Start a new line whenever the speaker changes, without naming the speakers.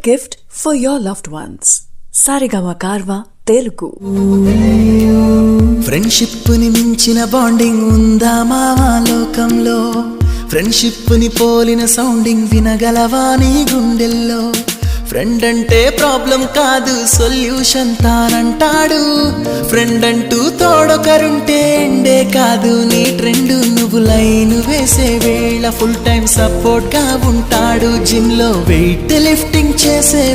gift for your loved ones. Sarigama Karva Telugu.
Friendship ని మించిన bonding ఉందా మావా లోకంలో? ఫ్రెండ్షిప్ ని పోలిన సౌండింగ్ వినగలవా నీ గుండెల్లో? ఫ్రెండ్ అంటే ప్రాబ్లం కాదు సొల్యూషన్ తానంటాడు. ఫ్రెండ్ అంటూ తోడొకరుంటే ఎండే కాదు నీ ట్రెండ్. నువ్వు లైన్ వేసే వేళ ఫుల్ టైం సపోర్ట్ గా ఉంటాడు. జిమ్ లో వెయిట్ లిఫ్టింగ్ చేసే